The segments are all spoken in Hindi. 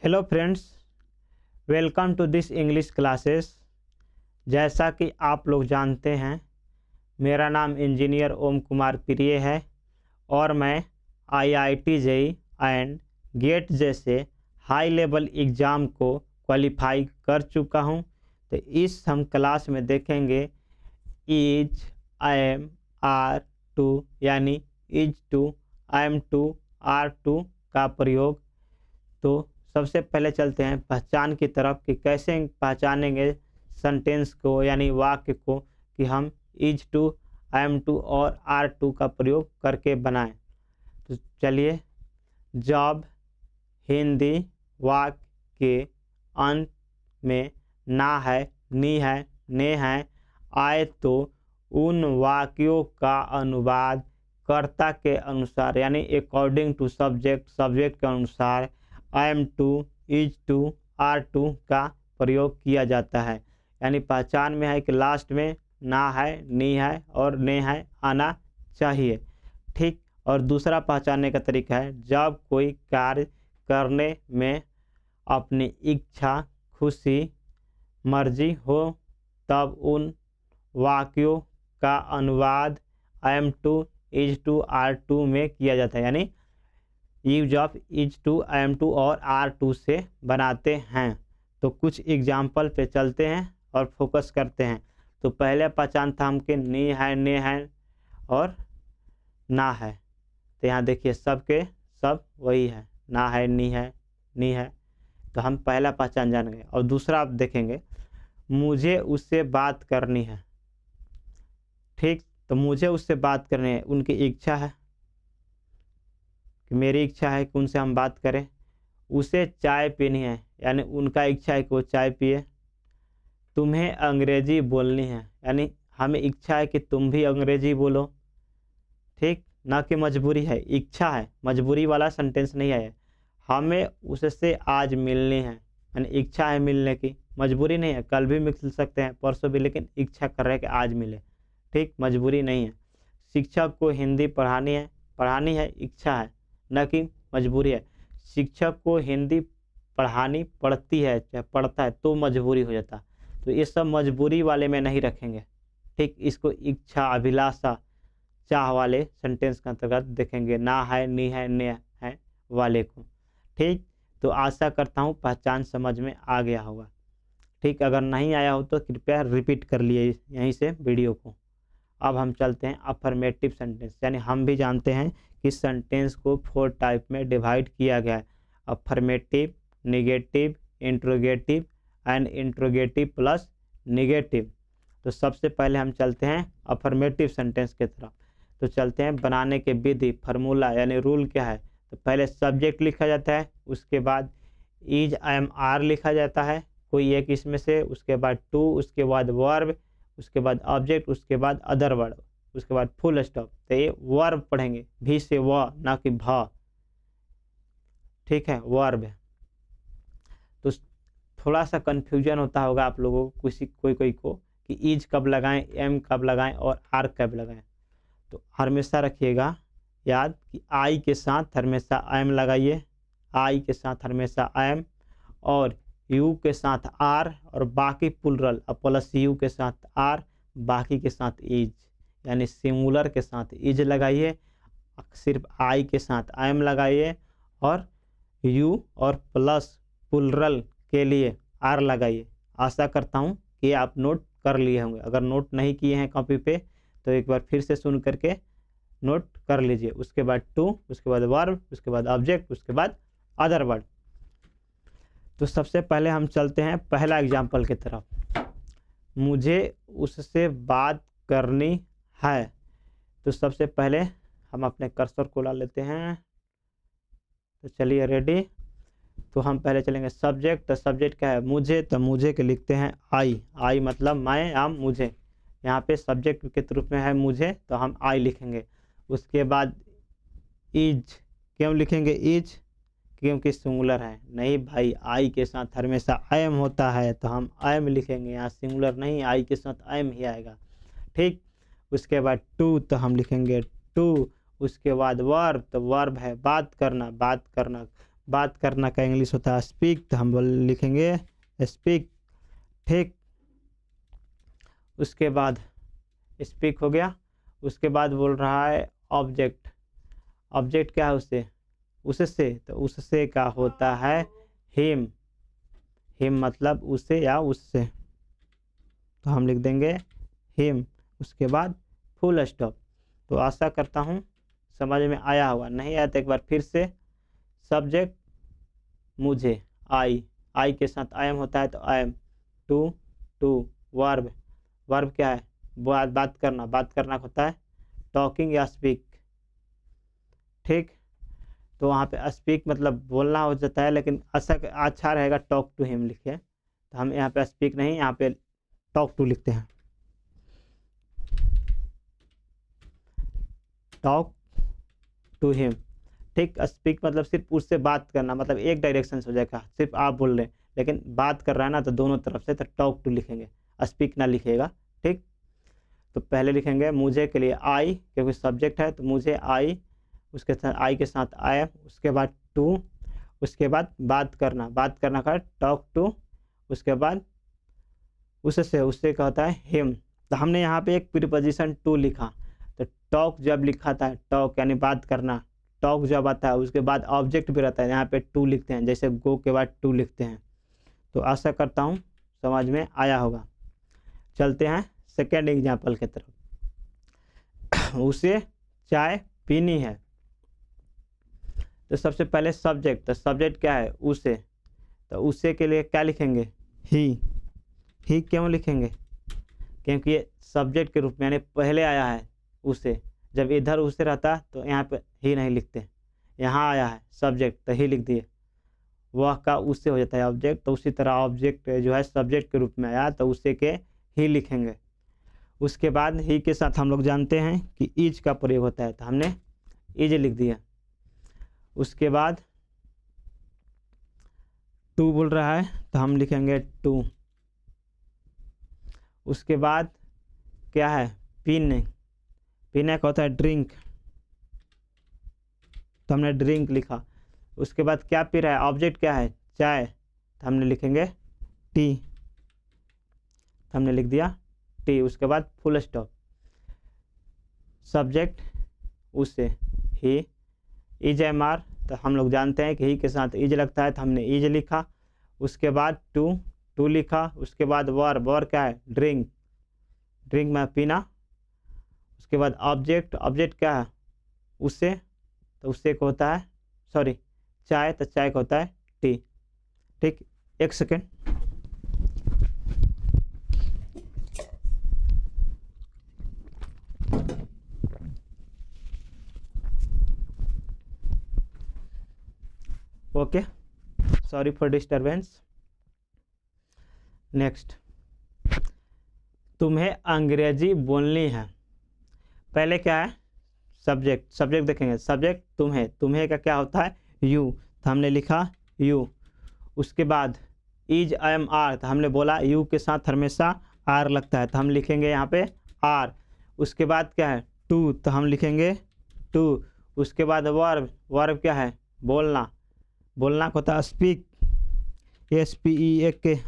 Hello friends, welcome to this English classes. जैसा कि आप लोग जानते हैं, मेरा नाम इंजीनियर ओम कुमार प्रिय है और मैं IIT JEE एंड गेट जैसे हाई लेवल एग्ज़ाम को क्वालिफाई कर चुका हूं। तो इस हम क्लास में देखेंगे is, I am, are to यानी is to, I am to, are to का प्रयोग। तो सबसे पहले चलते हैं पहचान की तरफ कि कैसे पहचानेंगे सेंटेंस को यानी वाक्य को कि हम is to, I am to और आर टू का प्रयोग करके बनाएं। तो चलिए, जब हिंदी वाक्य के अंत में ना है, नी है, ने है आए तो उन वाक्यों का अनुवाद कर्ता के अनुसार यानी अकॉर्डिंग टू सब्जेक्ट, सब्जेक्ट के अनुसार I am to, is to, are to का प्रयोग किया जाता है। यानी पहचान में है कि लास्ट में ना है, नी है और ने है आना चाहिए। ठीक। और दूसरा पहचानने का तरीका है जब कोई कार्य करने में अपनी इच्छा, खुशी, मर्जी हो तब उन वाक्यों का अनुवाद I am to, is to, are to में किया जाता है। यानी use of is to, I am to और आर टू से बनाते हैं। तो कुछ एग्जाम्पल पे चलते हैं और फोकस करते हैं। तो पहले पहचान था हमके नी है, ने है और ना है। तो यहाँ देखिए सबके सब वही है, ना है, नी है, नी है। तो हम पहला पहचान जान गए। और दूसरा आप देखेंगे मुझे उससे बात करनी है। ठीक। तो मुझे उससे बात करनी है, उनकी इच्छा है कि मेरी इच्छा है कि उनसे हम बात करें। उसे चाय पीनी है यानी उनका इच्छा है कि वो चाय पिए। तुम्हें अंग्रेजी बोलनी है यानी हमें इच्छा है कि तुम भी अंग्रेजी बोलो। ठीक। ना कि मजबूरी है, इच्छा है, मजबूरी वाला सेंटेंस नहीं है। हमें उससे आज मिलनी है यानी इच्छा है मिलने की, मजबूरी नहीं है। कल भी मिल सकते हैं, परसों भी, लेकिन इच्छा कर रहे हैं कि आज मिले। ठीक, मजबूरी नहीं है। शिक्षक को हिंदी पढ़ानी है, इच्छा है न कि मजबूरी है। शिक्षक को हिंदी पढ़ानी पड़ती है, चाहे पढ़ता है तो मजबूरी हो जाता। तो ये सब मजबूरी वाले में नहीं रखेंगे। ठीक, इसको इच्छा, अभिलाषा, चाह वाले सेंटेंस के अंतर्गत देखेंगे, ना है, नी है, ने है वाले को। ठीक। तो आशा करता हूँ पहचान समझ में आ गया होगा। ठीक, अगर नहीं आया हो तो कृपया रिपीट कर लिए यहीं से वीडियो को। अब हम चलते हैं अफर्मेटिव सेंटेंस। यानी हम भी जानते हैं कि सेंटेंस को 4 टाइप में डिवाइड किया गया है: affirmative, negative, interrogative and interrogative plus negative. तो सबसे पहले हम चलते हैं अफर्मेटिव सेंटेंस की तरफ। तो चलते हैं बनाने के विधि, फार्मूला यानी रूल क्या है। तो पहले सब्जेक्ट लिखा जाता है, उसके बाद इज, आई एम, आर लिखा जाता है कोई एक इसमें से, उसके बाद टू, उसके बाद वर्ब, उसके बाद ऑब्जेक्ट, उसके बाद अदर वर्ड, उसके बाद फुल स्टॉप। तो ये वर्ब पढ़ेंगे, भी से व ना कि भ। ठीक है, वर्ब है। तो थोड़ा सा कन्फ्यूजन होता होगा आप लोगों को, कोई को कि इज कब लगाएं, एम कब लगाएं और आर कब लगाएं। तो हमेशा रखिएगा याद कि आई के साथ हमेशा एम लगाइए, आई के साथ हमेशा एम, और यू के साथ आर, और बाकी प्लुरल प्लस यू के साथ आर, बाकी के साथ इज। यानी सिंगुलर के साथ इज लगाइए, सिर्फ आई के साथ एम लगाइए, और यू और प्लस प्लुरल के लिए आर लगाइए। आशा करता हूँ कि आप नोट कर लिए होंगे। अगर नोट नहीं किए हैं कॉपी पे तो एक बार फिर से सुन करके नोट कर लीजिए। उसके बाद टू, उसके बाद वर्ब, उसके बाद ऑब्जेक्ट, उसके बाद अदर वर्ड। तो सबसे पहले हम चलते हैं पहला एग्जाम्पल की तरफ। मुझे उससे बात करनी है। तो सबसे पहले हम अपने कर्सर को ला लेते हैं। तो चलिए, रेडी। तो हम पहले चलेंगे सब्जेक्ट। तो सब्जेक्ट क्या है, मुझे। तो मुझे के लिखते हैं आई, आई मतलब मैं या मुझे। यहाँ पे सब्जेक्ट के रूप में है मुझे, तो हम आई लिखेंगे। उसके बाद इज, क्यों लिखेंगे इज, क्योंकि सिंगुलर है। नहीं भाई, आई के साथ हमेशा एम होता है तो हम एम लिखेंगे, यहाँ सिंगुलर नहीं, आई के साथ एम ही आएगा। ठीक। उसके बाद टू, तो हम लिखेंगे टू। उसके बाद वर्ब, तो वर्ब है बात करना, बात करना। बात करना का इंग्लिश होता है स्पीक, तो हम लिखेंगे स्पीक। ठीक, उसके बाद स्पीक हो गया। उसके बाद बोल रहा है ऑब्जेक्ट। ऑब्जेक्ट क्या है? उससे, तो उससे का होता है हिम। हिम मतलब उसे या उससे, तो हम लिख देंगे हिम। उसके बाद फुल स्टॉप। तो आशा करता हूँ समझ में आया होगा। नहीं आया तो एक बार फिर से। सब्जेक्ट मुझे, आई के साथ आई एम होता है, तो I am. To verb, verb क्या है? बात करना होता है टॉकिंग या स्पीक। ठीक, तो वहाँ पे स्पीक मतलब बोलना हो जाता है, लेकिन अच्छा रहेगा टॉक टू हिम लिखे। तो हम यहाँ पे स्पीक नहीं, यहाँ पे टॉक टू लिखते हैं। Talk to him. ठीक, स्पीक मतलब सिर्फ उससे बात करना, मतलब एक डायरेक्शन से हो जाएगा, सिर्फ आप बोल रहे हैं, लेकिन बात कर रहा है ना तो दोनों तरफ से, तो टॉक टू लिखेंगे, स्पीक ना लिखिएगा। ठीक, तो पहले लिखेंगे मुझे के लिए आई, क्योंकि सब्जेक्ट है, तो मुझे आई, उसके साथ आई के साथ आई एम, उसके बाद टू, उसके बाद बात करना का टॉक टू, उसके बाद उससे का होता है हिम। तो हमने यहाँ पे एक प्रीपोजिशन टू लिखा, तो टॉक जब लिखा था, टॉक यानी बात करना, टॉक जब आता है उसके बाद ऑब्जेक्ट भी रहता है, यहाँ पे टू लिखते हैं, जैसे गो के बाद टू लिखते हैं। तो आशा करता हूँ समझ में आया होगा। चलते हैं सेकेंड एग्जाम्पल की तरफ। उसे चाय पीनी है। तो सबसे पहले सब्जेक्ट, तो सब्जेक्ट क्या है? उसे। तो उसे के लिए क्या लिखेंगे? ही क्यों लिखेंगे? क्योंकि ये सब्जेक्ट के रूप में यानी पहले आया है उसे। जब इधर उसे रहता तो यहाँ पे ही नहीं लिखते, यहाँ आया है सब्जेक्ट तो ही लिख दिए, वह का उससे हो जाता है ऑब्जेक्ट। तो उसी तरह ऑब्जेक्ट जो है सब्जेक्ट के रूप में आया तो उसे के ही लिखेंगे। उसके बाद ही के साथ हम लोग जानते हैं कि इज का प्रयोग होता है, तो हमने इज लिख दिया। उसके बाद टू बोल रहा है तो हम लिखेंगे टू। उसके बाद क्या है? पीने, पीने का होता है ड्रिंक, तो हमने ड्रिंक लिखा। उसके बाद क्या पी रहा है? ऑब्जेक्ट क्या है? चाय, तो हमने लिखेंगे टी, तो हमने लिख दिया टी। उसके बाद फुल स्टॉप। सब्जेक्ट उसे, ही, इज एम आर, तो हम लोग जानते हैं कि ही के साथ इज लगता है, तो हमने इज लिखा। उसके बाद टू लिखा। उसके बाद वर्ब क्या है? ड्रिंक, ड्रिंक में पीना। उसके बाद ऑब्जेक्ट क्या है? उससे, तो उससे को होता है सॉरी चाय, तो चाय का होता है टी। ठीक, एक second. Okay, sorry for disturbance. Next, तुम्हें अंग्रेजी बोलनी है। पहले क्या है? सब्जेक्ट देखेंगे। सब्जेक्ट तुम्हें का क्या होता है? यू, तो हमने लिखा यू। उसके बाद इज आई एम आर, तो हमने बोला यू के साथ हमेशा आर लगता है, तो हम लिखेंगे यहाँ पे आर। उसके बाद क्या है? टू, तो हम लिखेंगे टू। उसके बाद वर्ब क्या है? बोलना का होता है स्पीक, SPEAK,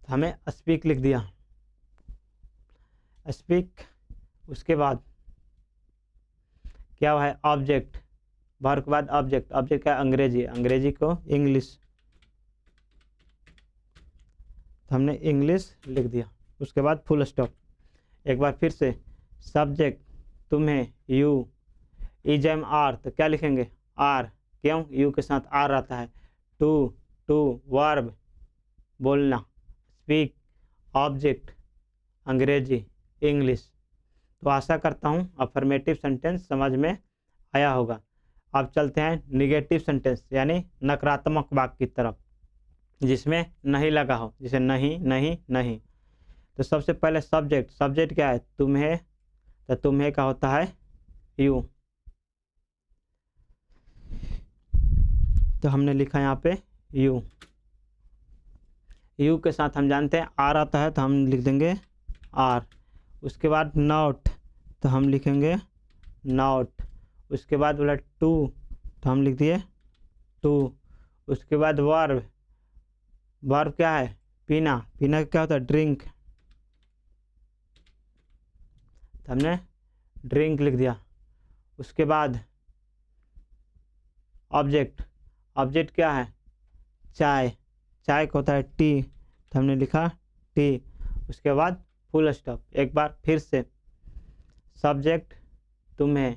हमें स्पीक लिख दिया, स्पीक। उसके बाद क्या है? ऑब्जेक्ट, वर्ब के बाद ऑब्जेक्ट क्या? अंग्रेजी को इंग्लिश, तो हमने इंग्लिश लिख दिया। उसके बाद फुल स्टॉप। एक बार फिर से, सब्जेक्ट तुम्हें यू, इज एम आर, तो क्या लिखेंगे? आर, क्यों? यू के साथ आर रहता है। टू वर्ब बोलना, स्पीक ऑब्जेक्ट अंग्रेजी इंग्लिश। तो आशा करता हूँ अफर्मेटिव सेंटेंस समझ में आया होगा। अब चलते हैं निगेटिव सेंटेंस यानी नकारात्मक वाक्य की तरफ, जिसमें नहीं लगा हो, जैसे नहीं नहीं नहीं। तो सबसे पहले सब्जेक्ट क्या है? तुम्हें, तो तुम्हें का होता है यू, तो हमने लिखा यहाँ पे यू के साथ हम जानते हैं आर आता है, तो हम लिख देंगे आर। उसके बाद नॉट, तो हम लिखेंगे नॉट। उसके बाद बोला तो हम लिख दिए टू। उसके बाद वर्ब, वर्ब क्या है? पीना, पीना क्या होता है? ड्रिंक, तो हमने ड्रिंक लिख दिया। उसके बाद ऑब्जेक्ट, ऑब्जेक्ट क्या है? चाय, चाय का होता है टी, तो हमने लिखा टी। उसके बाद फुल स्टॉप। एक बार फिर से, सब्जेक्ट तुम्हें,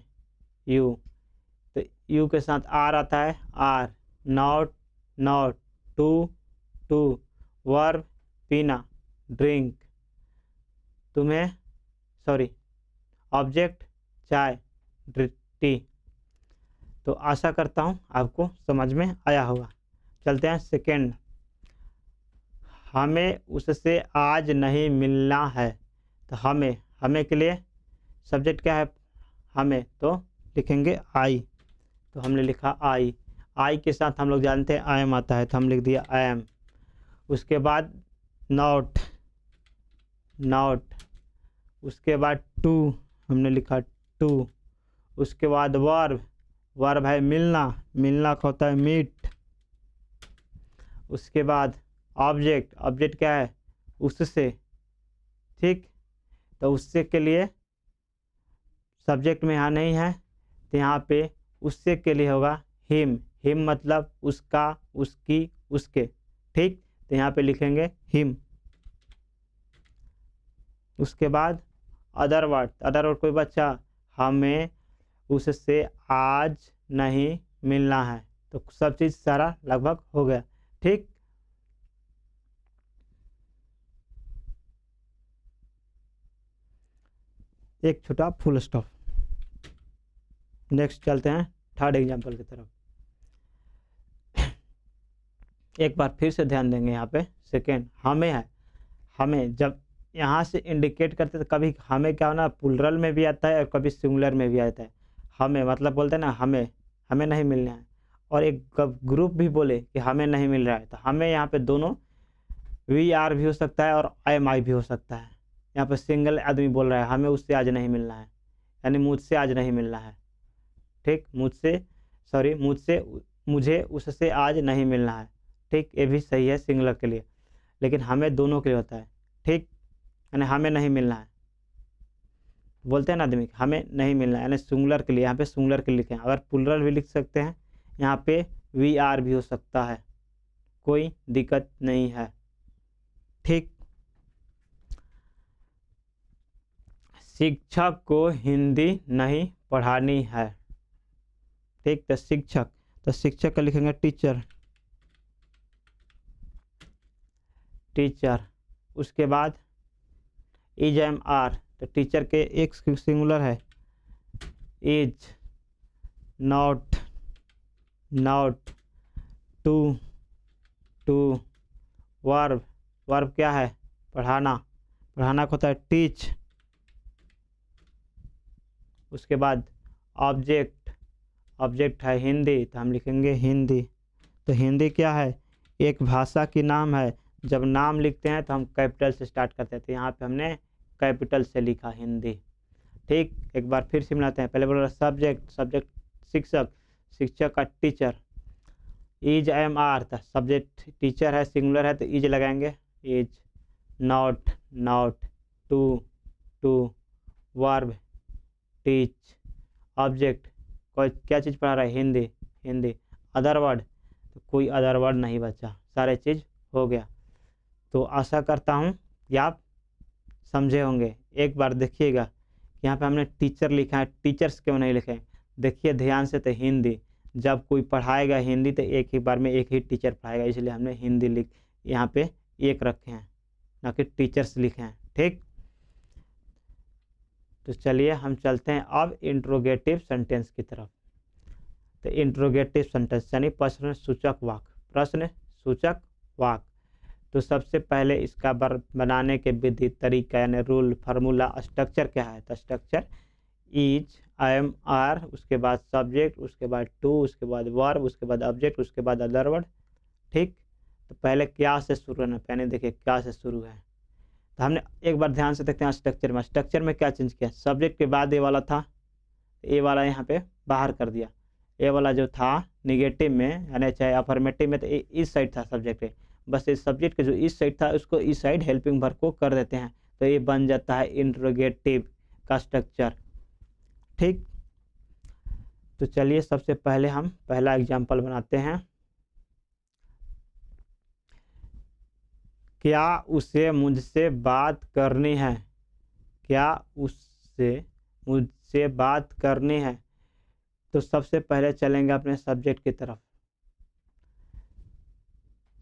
यू, तो यू के साथ आर आता है, are. Not, not. To, to. Verb पीना, ड्रिंक। तुम्हें, सॉरी, ऑब्जेक्ट चाय, टी। तो आशा करता हूँ आपको समझ में आया होगा। चलते हैं सेकेंड। हमें उससे आज नहीं मिलना है, तो हमें, हमें के लिए सब्जेक्ट क्या है? हमें, तो लिखेंगे आई, तो हमने लिखा आई। आई के साथ हम लोग जानते हैं आई एम आता है, तो हम लिख दिया आई एम। उसके बाद नॉट, नॉट। उसके बाद टू, हमने लिखा टू। उसके बाद वर्ब, वर्ब है मिलना, मिलना का होता है मीट। उसके बाद ऑब्जेक्ट, ऑब्जेक्ट क्या है? उससे, ठीक। तो उससे के लिए सब्जेक्ट में यहाँ नहीं है, तो यहाँ पे उससे के लिए होगा हिम। हिम मतलब उसका, उसकी, उसके, ठीक। तो यहाँ पे लिखेंगे हिम। उसके बाद अदर वर्ड, अदर वर्ड कोई बच्चा? हमें उससे आज नहीं मिलना है। तो सब चीज़ सारा लगभग हो गया, ठीक। एक छोटा फुल स्टॉप। नेक्स्ट चलते हैं थर्ड एग्जाम्पल की तरफ। एक बार फिर से ध्यान देंगे यहाँ पे। सेकेंड हमें है, हमें जब यहाँ से इंडिकेट करते तो कभी हमें क्या होना, प्लुरल में भी आता है और कभी सिंगुलर में भी आता है। हमें मतलब बोलते हैं ना, हमें, हमें नहीं मिलना है। और एक ग्रुप भी बोले कि हमें नहीं मिल रहा है, तो हमें यहाँ पे दोनों वी आर भी हो सकता है और आई एम आई भी हो सकता है। यहाँ पे सिंगल आदमी बोल रहा है हमें उससे आज नहीं मिलना है, यानी मुझसे आज नहीं मिलना है, ठीक। मुझसे, सॉरी, मुझसे, मुझे उससे आज नहीं मिलना है, ठीक। ये भी सही है सिंगुलर के लिए, लेकिन हमें दोनों के लिए होता है, ठीक। यानी हमें नहीं मिलना है, बोलते हैं ना आदमी हमें नहीं मिलना है, यानी सिंगुलर के लिए यहाँ पे सिंगुलर के लिए लिखें। अगर प्लुरल भी लिख सकते हैं, यहाँ पे वी आर भी हो सकता है, कोई दिक्कत नहीं है, ठीक। शिक्षक को हिंदी नहीं पढ़ानी है, ठीक। तो शिक्षक, तो शिक्षक का लिखेंगे टीचर, टीचर। उसके बाद इज एम आर, तो टीचर के एक सिंगुलर है, is. Not, not. To, to. Verb, verb क्या है? पढ़ाना, पढ़ाना को होता है टीच। उसके बाद ऑब्जेक्ट, ऑब्जेक्ट है हिंदी, तो हम लिखेंगे हिंदी। तो हिंदी क्या है? एक भाषा की नाम है। जब नाम लिखते हैं तो हम कैपिटल से स्टार्ट करते हैं, तो यहाँ पे हमने कैपिटल से लिखा हिंदी, ठीक। एक बार फिर से मिलाते हैं। पहले बोल रहा सब्जेक्ट, सब्जेक्ट शिक्षक, शिक्षक का टीचर। इज एम आर था, सब्जेक्ट टीचर है, सिंगुलर है तो इज लगाएंगे, is. Not, not. To, to. Verb teach. Object कोई क्या चीज़ पढ़ा रहा है? हिंदी, हिंदी। अदर वर्ड, तो कोई अदर वर्ड नहीं बचा, सारे चीज़ हो गया। तो आशा करता हूँ कि आप समझे होंगे। एक बार देखिएगा, यहाँ पे हमने टीचर लिखा है, टीचर्स क्यों नहीं लिखे? देखिए ध्यान से, तो हिंदी, जब कोई पढ़ाएगा हिंदी तो एक ही बार में एक ही टीचर पढ़ाएगा, इसलिए हमने हिंदी लिख यहाँ पे एक रखे हैं, ना कि टीचर्स लिखे हैं, ठीक। तो चलिए हम चलते हैं अब इंट्रोगेटिव सेंटेंस की तरफ। तो इंट्रोगेटिव सेंटेंस यानी प्रश्न सूचक वाक्य, प्रश्न सूचक वाक्य। तो सबसे पहले इसका बनाने के विधि, तरीका यानी रूल, फार्मूला, स्ट्रक्चर क्या है? तो structure is, I am are, उसके बाद सब्जेक्ट, उसके बाद टू, उसके बाद वर्ब, उसके बाद ऑब्जेक्ट, उसके बाद अदर वर्ड, ठीक। तो पहले क्या से शुरू है? पहले देखिए क्या से शुरू है। तो हमने एक बार ध्यान से देखते हैं स्ट्रक्चर में, स्ट्रक्चर में क्या चेंज किया? सब्जेक्ट के बाद ये वाला था, ये वाला यहाँ पे बाहर कर दिया। ए वाला जो था निगेटिव में यानी चाहे अफर्मेटिव में, तो इस साइड था सब्जेक्ट है, बस इस सब्जेक्ट का जो इस साइड था उसको इस साइड हेल्पिंग वर्ब को कर देते हैं, तो ये बन जाता है इंट्रोगेटिव का स्ट्रक्चर। ठीक, तो चलिए सबसे पहले हम पहला एग्जाम्पल बनाते हैं। क्या उसे मुझसे बात करनी है? क्या उससे मुझसे बात करनी है? तो सबसे पहले चलेंगे अपने सब्जेक्ट की तरफ,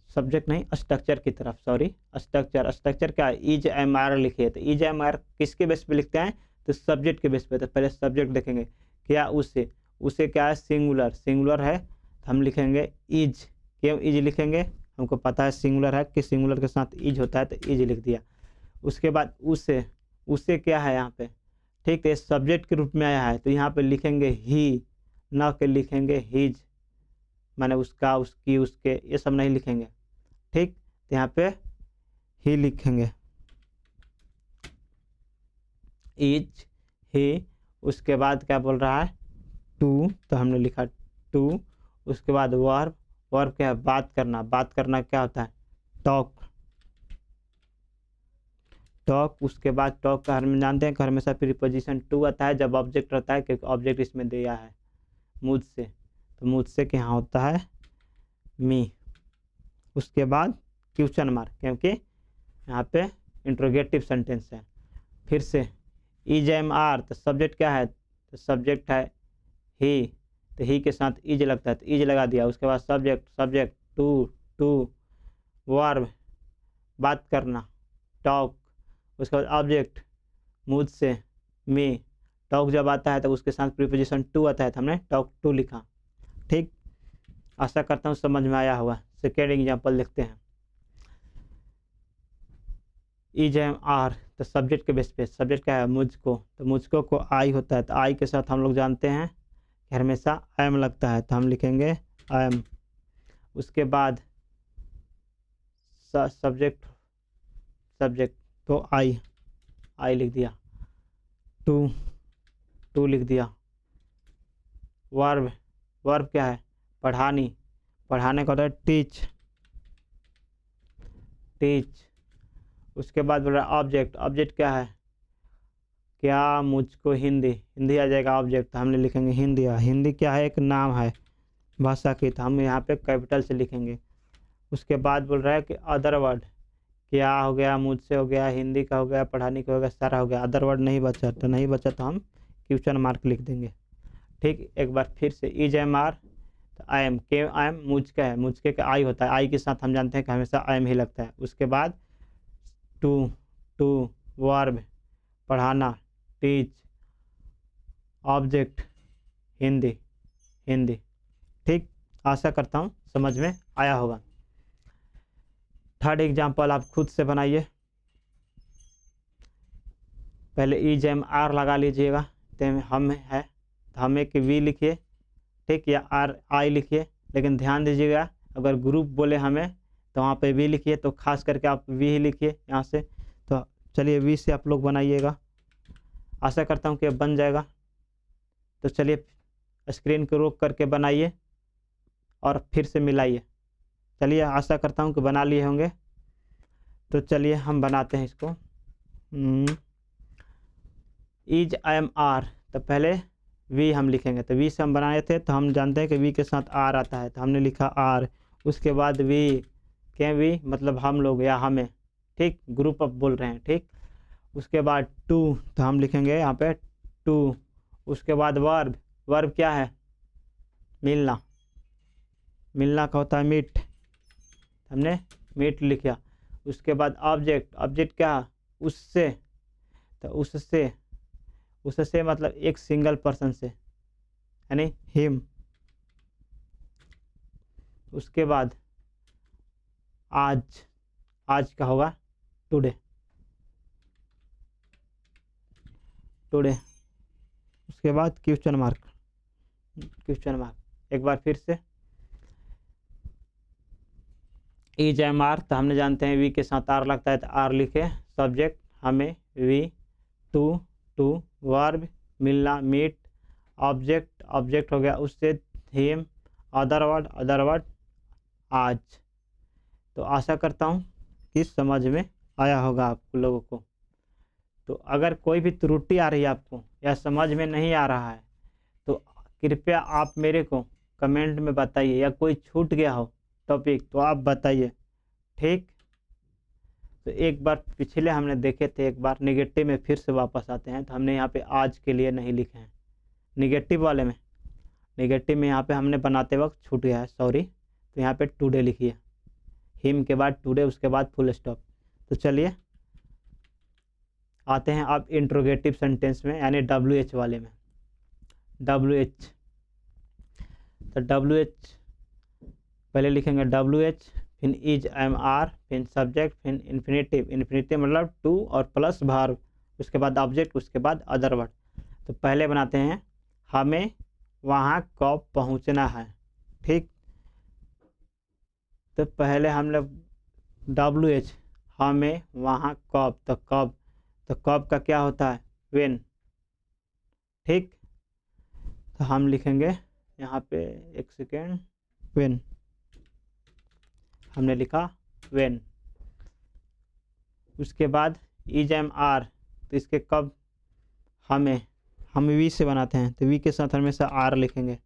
सब्जेक्ट नहीं स्ट्रक्चर की तरफ, सॉरी स्ट्रक्चर। स्ट्रक्चर क्या है? इज एम आर लिखिए, तो इज एम आर किसके बेस पे लिखते हैं? तो सब्जेक्ट के बेस पे। तो पहले सब्जेक्ट देखेंगे, क्या उससे, उसे क्या है? सिंगुलर, सिंगुलर है तो हम लिखेंगे इज। क्यों इज लिखेंगे? हमको पता है सिंगुलर है कि सिंगुलर के साथ इज होता है, तो इज लिख दिया। उसके बाद उसे, उसे क्या है यहाँ पे? ठीक है, सब्जेक्ट के रूप में आया है तो यहाँ पे लिखेंगे ही, ना के लिखेंगे हिज, माने उसका, उसकी, उसके, ये सब नहीं लिखेंगे। ठीक, तो यहाँ पे ही लिखेंगे, इज ही। उसके बाद क्या बोल रहा है? टू, तो हमने लिखा टू। उसके बाद वर्ब, वर्ब क्या है? बात करना। बात करना क्या होता है? Talk, talk. उसके बाद टॉक का हम जानते हैं कि हमेशा प्रीपोजिशन टू आता है जब ऑब्जेक्ट रहता है, क्योंकि ऑब्जेक्ट इसमें दिया है मुझसे, तो मुझसे क्या होता है? मी। उसके बाद क्वेश्चन मार्क, क्योंकि यहाँ पे इंट्रोगेटिव सेंटेंस है। फिर से इज एम आर, तो सब्जेक्ट क्या है? तो सब्जेक्ट है ही, तो ही के साथ इज लगता है तो इज लगा दिया। उसके बाद subject, subject to, to. Verb बात करना, टॉक। उसके बाद ऑब्जेक्ट मुझसे, मी। टॉक जब आता है तो उसके साथ प्रीपोजिशन टू आता है, तो हमने टॉक टू लिखा। ठीक, आशा करता हूँ समझ में आया होगा। सेकेंड एग्जाम्पल देखते हैं। इज एम आर, तो सब्जेक्ट के बेस पे, सब्जेक्ट क्या है? मुझको, तो मुझको को आई होता है, तो आई के साथ हम लोग जानते हैं कि हमेशा आई एम लगता है, तो हम लिखेंगे आई एम। उसके बाद सब्जेक्ट, सब्जेक्ट तो आई, आई लिख दिया। टू, टू लिख दिया। वर्ब, वर्ब क्या है? पढ़ानी, पढ़ाने का होता है टीच, टीच। उसके बाद बोल रहा है ऑब्जेक्ट, ऑब्जेक्ट क्या है? क्या मुझको हिंदी, हिंदी आ जाएगा ऑब्जेक्ट, तो हमने लिखेंगे हिंदी। हिंदी क्या है? एक नाम है भाषा की, तो हम यहाँ पे कैपिटल से लिखेंगे। उसके बाद बोल रहा है कि अदर वर्ड, क्या हो गया? मुझसे हो गया, हिंदी का हो गया, पढ़ाने का हो गया, सारा हो गया। अदर वर्ड नहीं बचा, तो नहीं बचा तो हम क्वेश्चन मार्क लिख देंगे। ठीक, एक बार फिर से इज एम आर, तो आई एम, के आई एम, मुझ का है, मुझके का आई होता है, आई के साथ हम जानते हैं कि हमेशा आई एम ही लगता है। उसके बाद टू, टू वर्ब पढ़ाना, टीच। ऑब्जेक्ट हिंदी, हिंदी। ठीक, आशा करता हूँ समझ में आया होगा। थर्ड एग्जाम्पल आप खुद से बनाइए। पहले इज एम आर लगा लीजिएगा, तो हम है तो हम एक वी लिखिए, ठीक, या आर आई लिखिए। लेकिन ध्यान दीजिएगा अगर ग्रुप बोले हमें तो वहाँ पे वी लिखिए, तो खास करके आप वी ही लिखिए यहाँ से। तो चलिए वी से आप लोग बनाइएगा, आशा करता हूँ कि बन जाएगा। तो चलिए स्क्रीन को रोक करके बनाइए और फिर से मिलाइए। चलिए, आशा करता हूँ कि बना लिए होंगे। तो चलिए हम बनाते हैं इसको। इज एम आर, तो पहले वी हम लिखेंगे, तो वी से हम बनाए थे तो हम जानते हैं कि वी के साथ आर आता है, तो हमने लिखा आर। उसके बाद वी, क्या वी मतलब हम लोग या हमें, ठीक, ग्रुप अप बोल रहे हैं। ठीक, उसके बाद टू, तो हम लिखेंगे यहाँ पे टू। उसके बाद वर्ब, वर्ब क्या है? मिलना, मिलना का होता है मीट, हमने मीट लिखा। उसके बाद ऑब्जेक्ट, ऑब्जेक्ट क्या? उससे, तो उससे, उससे मतलब एक सिंगल पर्सन से, यानी हिम। उसके बाद आज, आज का होगा टुडे, टुडे। उसके बाद क्वेश्चन मार्क, क्वेश्चन मार्क। एक बार फिर से इज एम आर, तो हमने जानते हैं वी के साथ आर लगता है, तो आर लिखे। सब्जेक्ट हमें वी, टू, टू। वर्ब मिलना मीट। ऑब्जेक्ट, ऑब्जेक्ट हो गया उससे, हिम, अदर वर्ड आज। तो आशा करता हूँ कि समझ में आया होगा आप लोगों को। तो अगर कोई भी त्रुटि आ रही है आपको या समझ में नहीं आ रहा है तो कृपया आप मेरे को कमेंट में बताइए, या कोई छूट गया हो टॉपिक तो आप बताइए, ठीक। तो एक बार पिछले हमने देखे थे, एक बार निगेटिव में फिर से वापस आते हैं। तो हमने यहाँ पे आज के लिए नहीं लिखे हैं निगेटिव वाले में, निगेटिव में यहाँ पे हमने बनाते वक्त छूट गया है, सॉरी। तो यहाँ पे टुडे लिखिए, हिम के बाद टुडे, उसके बाद फुल स्टॉप। तो चलिए आते हैं अब इंट्रोगेटिव सेंटेंस में, यानी WH वाले में। WH, तो WH पहले लिखेंगे WH, फिर इज, एम, आर, फिर सब्जेक्ट, फिर इन्फिनेटिव। इन्फिनेटिव मतलब टू और प्लस वर्ब, उसके बाद ऑब्जेक्ट, उसके बाद अदर वर्ड। तो पहले बनाते हैं हमें वहाँ कब पहुँचना है, ठीक। तो पहले हम लोग WH, हमें वहाँ कब, तो कब, तो कब का क्या होता है व्हेन, ठीक। तो हम लिखेंगे यहाँ पे, एक सेकेंड, व्हेन, हमने लिखा व्हेन। उसके बाद इज, एम, आर, तो इसके कब, हमें, हम वी से बनाते हैं तो वी के साथ हमेशा आर लिखेंगे,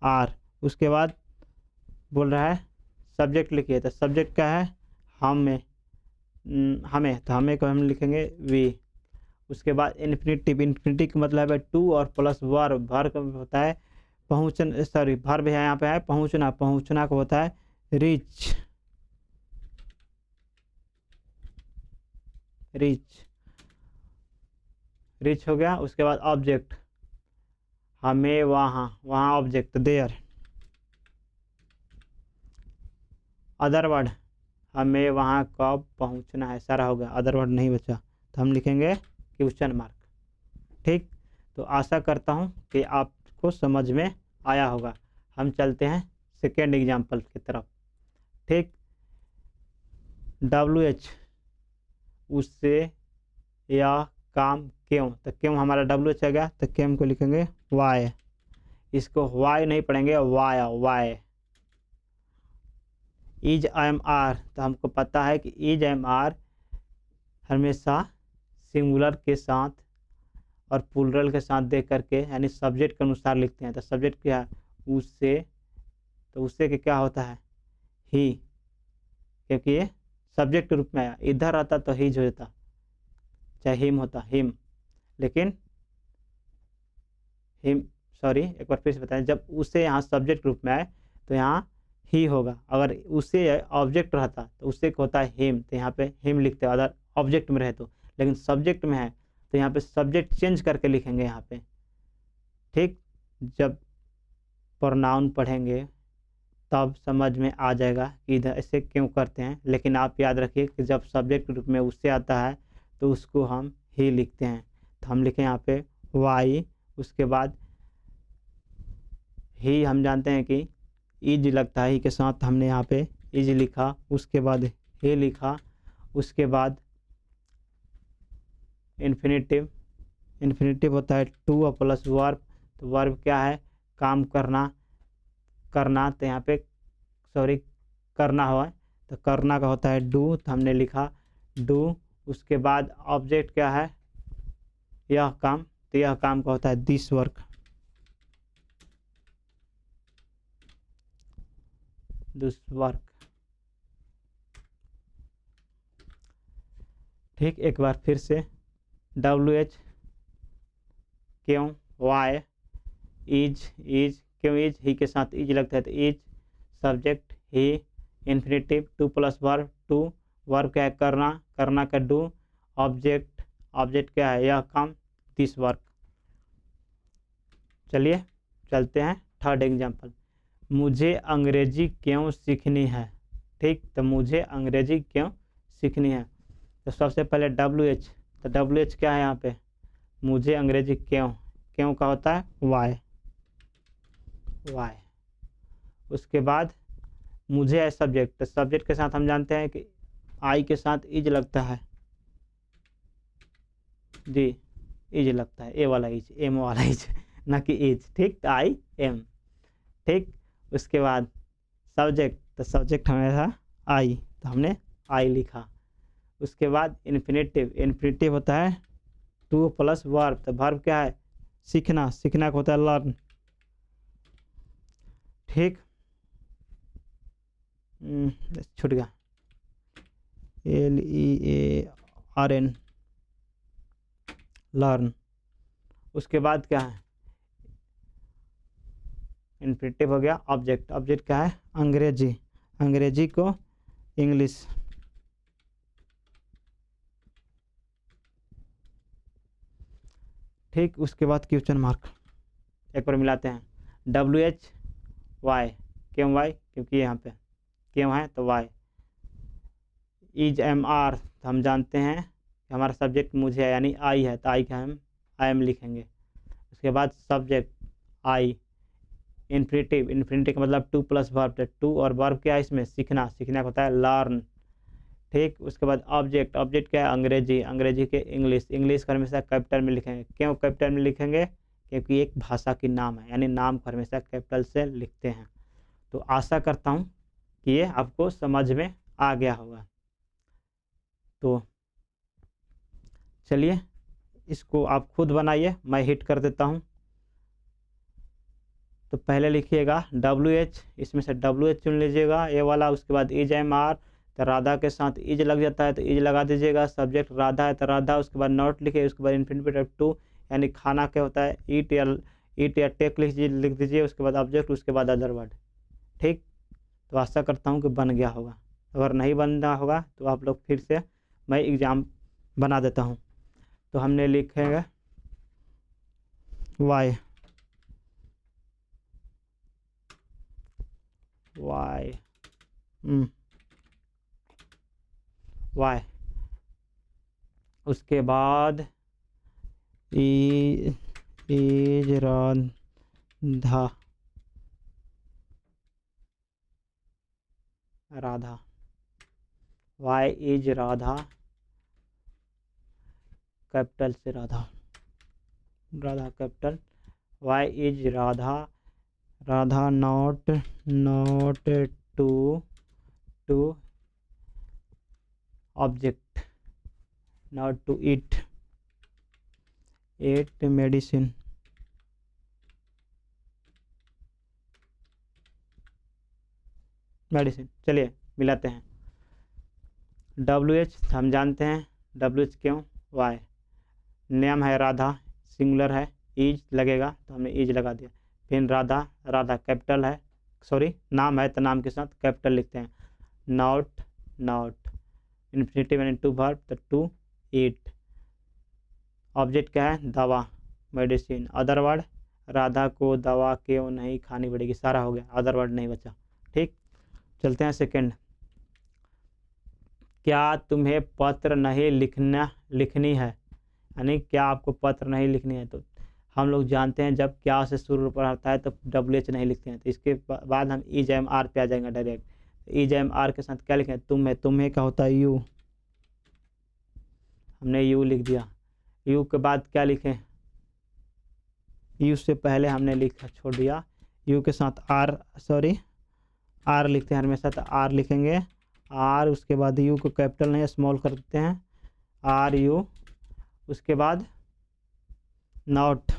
आर। उसके बाद बोल रहा है सब्जेक्ट लिखिए, तो सब्जेक्ट क्या है हमें, हमें, तो हमें को हम लिखेंगे वी। उसके बाद इन्फिनिटिव, इन्फिनिटिव का मतलब है टू और प्लस वर्ब, वर्ब होता है पहुँचना, सॉरी वर्ब है यहाँ पे है पहुँचना, पहुँचना का होता है रीच, रीच, रीच हो गया। उसके बाद ऑब्जेक्ट, हमें वहाँ, वहाँ ऑब्जेक्ट देयर। अदर वर्ड, हमें वहाँ कब पहुँचना है, सारा हो गया, अदर वर्ड नहीं बचा, तो हम लिखेंगे क्वेश्चन मार्क, ठीक। तो आशा करता हूँ कि आपको समझ में आया होगा। हम चलते हैं सेकेंड एग्जाम्पल की तरफ, ठीक। WH, उससे या काम क्यों, तो क्यों हमारा WH आ गया, तो क्यों को लिखेंगे वाई, इसको वाई नहीं पढ़ेंगे, why, why. Is, am, are, तो हमको पता है कि इज, एम, आर हमेशा सिंगुलर के साथ और प्लूरल के साथ देख करके, यानी सब्जेक्ट के अनुसार लिखते हैं। तो सब्जेक्ट क्या है उससे, तो उससे के क्या होता है ही, क्योंकि ये सब्जेक्ट के रूप में आया, इधर आता तो हिज हो जाता, चाहे हिम होता हिम, लेकिन हिम, सॉरी एक बार फिर से बताएं, जब उससे यहाँ सब्जेक्ट रूप में आए तो यहाँ ही होगा। अगर उससे ऑब्जेक्ट रहता तो उससे होता है हिम, तो यहाँ पे हिम लिखते हैं अदर ऑब्जेक्ट में रहे तो, लेकिन सब्जेक्ट में है तो यहाँ पे सब्जेक्ट चेंज करके लिखेंगे यहाँ पे, ठीक। जब प्रोनाउन पढ़ेंगे तब समझ में आ जाएगा कि इधर ऐसे क्यों करते हैं, लेकिन आप याद रखिए कि जब सब्जेक्ट रूप में उससे आता है तो उसको हम ही लिखते हैं। तो हम लिखें यहाँ पे वाई, उसके बाद ही, हम जानते हैं कि इज लगता है, ही के साथ हमने यहाँ पे इज लिखा, उसके बाद ही लिखा। उसके बाद इन्फिनेटिव, इन्फिनेटिव होता है टू और प्लस वर्ब, तो वर्ब क्या है काम करना, करना, तो यहाँ पे सॉरी करना हो, तो करना का होता है डू, तो हमने लिखा डू। उसके बाद ऑब्जेक्ट क्या है यह काम, तो यह काम का होता है दिस वर्क, दिस वर्क, ठीक। एक बार फिर से WH, क्यों, वाई, इज, क्यों इज, ही के साथ इज लगता है तो is, subject he, infinitive to plus verb to, verb क्या है करना, करना का डू, ऑब्जेक्ट, ऑब्जेक्ट क्या है यह काम, दिस वर्क। चलिए चलते हैं थर्ड एग्जाम्पल, मुझे अंग्रेजी क्यों सीखनी है, ठीक। तो मुझे अंग्रेजी क्यों सीखनी है, तो सबसे पहले WH, तो WH क्या है यहाँ पे मुझे अंग्रेजी क्यों, क्यों का होता है वाई, वाई। उसके बाद मुझे है सब्जेक्ट, तो सब्जेक्ट के साथ हम जानते हैं कि आई के साथ इज लगता है, जी इज लगता है, ए वाला इज, एम वाला इज, ना कि इज, ठीक। तो आई एम, ठीक। उसके बाद सब्जेक्ट, तो सब्जेक्ट हमारा आई, तो हमने आई लिखा। उसके बाद इन्फिनेटिव, इन्फिनेटिव होता है टू प्लस वर्ब, तो वर्ब क्या है? सीखना, सीखना का होता है लर्न। ठीक, छूट गया, LEARN, लर्न। उसके बाद क्या है? इन्फिनेटिव हो गया। ऑब्जेक्ट, ऑब्जेक्ट क्या है? अंग्रेजी, अंग्रेजी को इंग्लिश। ठीक, उसके बाद क्वेश्चन मार्क, एक बार मिलाते हैं। WHY, क्यों वाई? क्योंकि यहाँ पे क्यों है तो वाई। ISMR, तो हम जानते हैं कि हमारा सब्जेक्ट मुझे है, यानी आई है, तो आई का हम आई एम लिखेंगे। उसके बाद सब्जेक्ट आई। इन्फिनेटिव, इन्फिनेटिव का मतलब टू प्लस वर्ब, टू और वर्ब क्या है इसमें? सीखना, सीखना होता है लर्न। ठीक, उसके बाद ऑब्जेक्ट, ऑब्जेक्ट क्या है? अंग्रेजी, अंग्रेजी के इंग्लिश, इंग्लिश को हमेशा कैपिटल में लिखेंगे। क्यों कैपिटल में लिखेंगे? क्योंकि एक भाषा की नाम है, यानी नाम को हमेशा कैपिटल से लिखते हैं। तो आशा करता हूँ कि ये आपको समझ में आ गया होगा। तो चलिए इसको आप खुद बनाइए, मैं हिट कर देता हूँ। तो पहले लिखिएगा WH, इसमें से WH चुन लीजिएगा, ये वाला। उसके बाद ISMR, तो राधा के साथ इज लग जाता है तो इज लगा दीजिएगा। सब्जेक्ट राधा है तो राधा। उसके बाद नॉट लिखिए। उसके बाद इन्फिनेटिव टू, यानी खाना क्या होता है? ईट या टेक लिख दीजिए। उसके बाद ऑब्जेक्ट, उसके बाद अदर वर्ड। ठीक, तो आशा करता हूँ कि बन गया होगा। अगर नहीं बनना होगा तो आप लोग फिर से मैं एग्ज़ाम बना देता हूँ। तो हमने लिखेगा वाई, वाई, वाई। उसके बाद is Radha, Radha, why is Radha, capital से Radha, Radha capital. Why is Radha, Radha not, not to object, not to eat medicine. Medicine, चलिए मिलाते हैं। WH हम जानते हैं, WH क्यों? वाई। नेम है राधा, सिंगुलर है, इज लगेगा तो हमने इज लगा दिया। फिर राधा, राधा कैपिटल है, सॉरी नाम है तो नाम के साथ कैपिटल लिखते हैं। नॉट, नॉट इन्फिनेटिव यानी टू वर्ब, तो टू ईट। ऑब्जेक्ट क्या है? दवा, मेडिसिन। अदर वर्ड, राधा को दवा क्यों नहीं खानी पड़ेगी, सारा हो गया, अदर वर्ड नहीं बचा। ठीक, चलते हैं सेकंड। क्या तुम्हें पत्र नहीं लिखनी है, यानी क्या आपको पत्र नहीं लिखनी है? तो हम लोग जानते हैं जब क्या से शुरू पर आता है तो WH नहीं लिखते हैं। तो इसके बाद हम ISMR पे आ जाएंगे डायरेक्ट। ISMR के साथ क्या लिखें? तुम्हें, तुम्हें का होता है यू, हमने यू लिख दिया। यू के बाद क्या लिखें? यू से पहले हमने लिखा छोड़ दिया, यू के साथ आर, सॉरी आर लिखते हैं हमेशा, तो आर लिखेंगे आर। उसके बाद यू को कैपिटल नहीं स्मॉल कर देते हैं, RU। उसके बाद नॉट,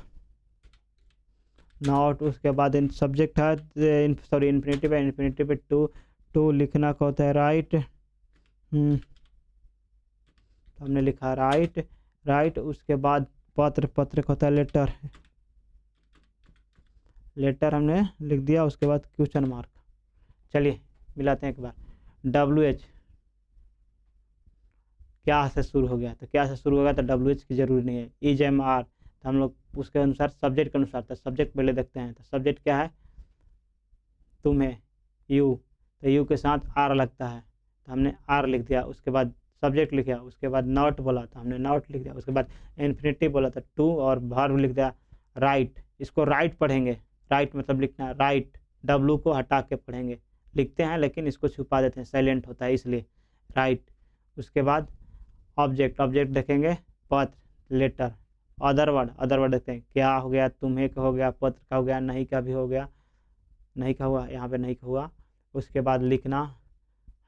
नॉट। उसके बाद इन सब्जेक्ट है, सॉरी इन्फिनेटिव है, इन्फिनेटिव पे टू लिखना का होता है राइट। तो हमने लिखा राइट, राइट। उसके बाद पत्र, पत्र का होता है लेटर, लेटर हमने लिख दिया। उसके बाद क्वेश्चन मार्क। चलिए मिलाते हैं एक बार। WH क्या से शुरू हो गया, तो क्या से शुरू हो गया तो WH की जरूरी नहीं है। ISMR, तो हम लोग उसके अनुसार सब्जेक्ट के अनुसार, तो सब्जेक्ट पहले देखते हैं। तो सब्जेक्ट क्या है? तुम्हें, यू, तो यू के साथ आर लगता है तो हमने आर लिख दिया। उसके बाद सब्जेक्ट लिखा। उसके बाद नॉट बोला तो हमने नॉट लिख दिया। उसके बाद इन्फिनेटिव बोला तो टू, और वर्ब लिख दिया राइट। इसको राइट पढ़ेंगे, राइट मतलब लिखना, राइट W को हटा के पढ़ेंगे, लिखते हैं लेकिन इसको छुपा देते हैं, साइलेंट होता है इसलिए राइट। उसके बाद ऑब्जेक्ट, ऑब्जेक्ट देखेंगे पत्र, letter. Other word, other word देखते हैं क्या हो गया? तुम्हें का हो गया, पत्र का हो गया, नहीं का भी हो गया, नहीं का हुआ, यहाँ पे नहीं का हुआ, उसके बाद लिखना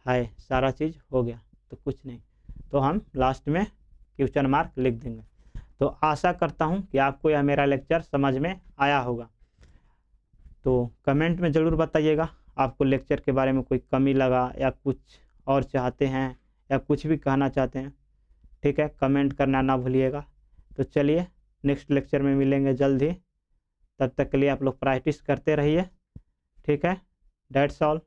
है, सारा चीज़ हो गया तो कुछ नहीं, तो हम लास्ट में क्वेश्चन मार्क लिख देंगे। तो आशा करता हूँ कि आपको यह मेरा लेक्चर समझ में आया होगा। तो कमेंट में ज़रूर बताइएगा आपको लेक्चर के बारे में कोई कमी लगा या कुछ और चाहते हैं या कुछ भी कहना चाहते हैं, ठीक है, कमेंट करना ना भूलिएगा। तो चलिए नेक्स्ट लेक्चर में मिलेंगे जल्द ही, तब तक के लिए आप लोग प्रैक्टिस करते रहिए, ठीक है, दैट्स ऑल।